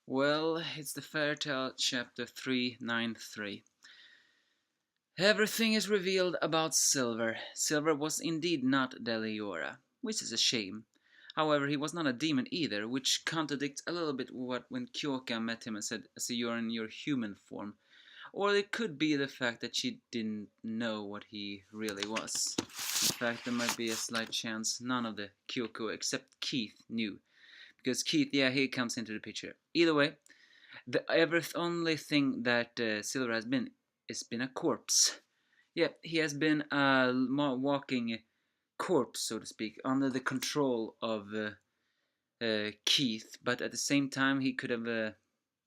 Well, it's the Fairy Tale chapter 393. Everything is revealed about Silver. Silver was indeed not Deliora, which is a shame. However, he was not a demon either, which contradicts a little bit what when Kyoka met him and said, "So you're in your human form." Or it could be the fact that she didn't know what he really was. In fact, there might be a slight chance none of the Kyoko except Keith knew. Because Keith, yeah, he comes into the picture. Either way, the only thing that Silver has been is been a corpse. Yeah, he has been a walking corpse, so to speak, under the control of Keith. But at the same time, he could have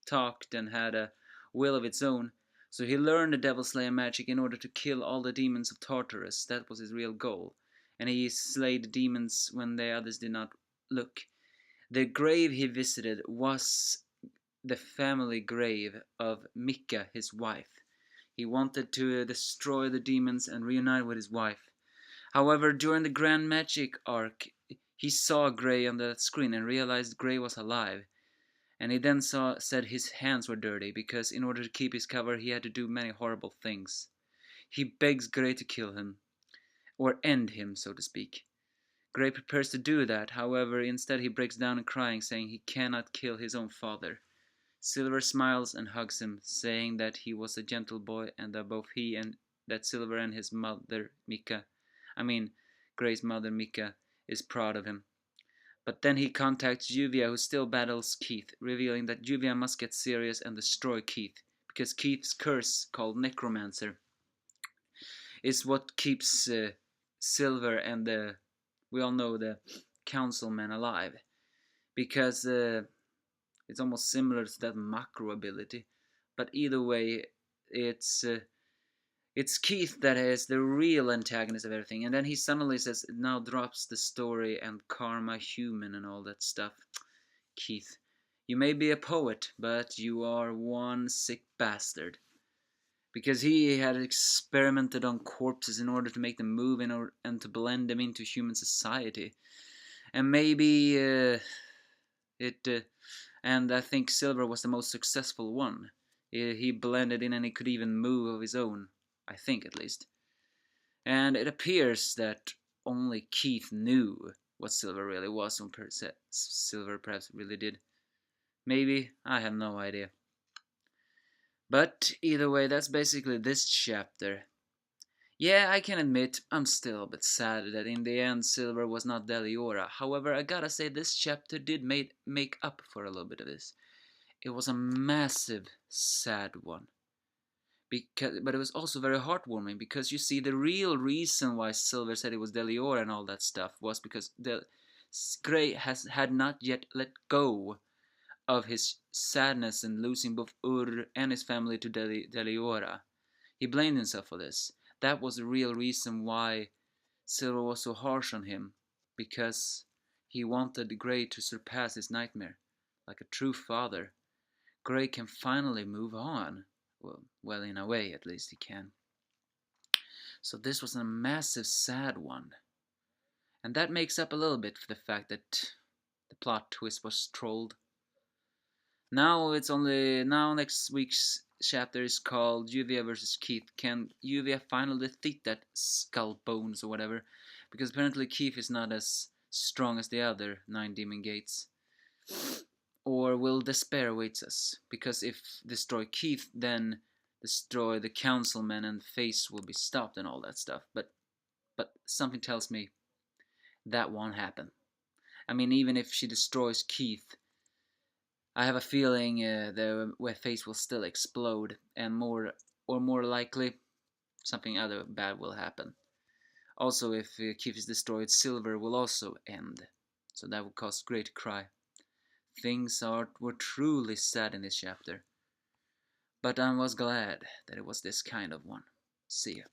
talked and had a will of its own. So he learned the Devil Slayer magic in order to kill all the demons of Tartarus. That was his real goal. And he slayed demons when the others did not look. The grave he visited was the family grave of Mika, his wife. He wanted to destroy the demons and reunite with his wife. However, during the Grand Magic arc, he saw Grey on the screen and realized Grey was alive. And he then said his hands were dirty because in order to keep his cover, he had to do many horrible things. He begs Grey to kill him, or end him, so to speak. Grey prepares to do that, however, instead he breaks down and crying, saying he cannot kill his own father. Silver smiles and hugs him, saying that he was a gentle boy and that both he and that Silver and his mother Grey's mother Mika, is proud of him. But then he contacts Juvia, who still battles Keith, revealing that Juvia must get serious and destroy Keith, because Keith's curse, called Necromancer, is what keeps Silver and we all know the councilman alive. Because it's almost similar to that macro ability, but either way, it's Keith that is the real antagonist of everything. And then he suddenly says, it now drops the story and karma human and all that stuff. Keith, you may be a poet, but you are one sick bastard. Because he had experimented on corpses in order to make them move and to blend them into human society. And maybe and I think Silver was the most successful one. He blended in and he could even move of his own, I think at least. And it appears that only Keith knew what Silver really was, or Silver perhaps really did. Maybe, I have no idea. But either way, that's basically this chapter. Yeah, I can admit, I'm still a bit sad that in the end Silver was not Deliora. However, I gotta say this chapter did make up for a little bit of this. It was a massive, sad one. But it was also very heartwarming, because you see, the real reason why Silver said it was Deliora and all that stuff was because Grey had not yet let go of his sadness in losing both Ur and his family to Deliora. He blamed himself for this. That was the real reason why Silver was so harsh on him, because he wanted Grey to surpass his nightmare. Like a true father, Grey can finally move on. Well, in a way, at least he can. So this was a massive, sad one. And that makes up a little bit for the fact that the plot twist was trolled. Now next week's chapter is called Juvia versus Keith. Can Juvia finally defeat that skull bones or whatever? Because apparently Keith is not as strong as the other 9 demon gates. Or will despair awaits us? Because if destroy Keith, then destroy the councilman and Face will be stopped and all that stuff. But something tells me that won't happen. I mean, even if she destroys Keith, I have a feeling the Face will still explode, and more likely, something other bad will happen. Also, if Keith is destroyed, Silver will also end, so that will cause great cry. Things were truly sad in this chapter, but I was glad that it was this kind of one. See ya.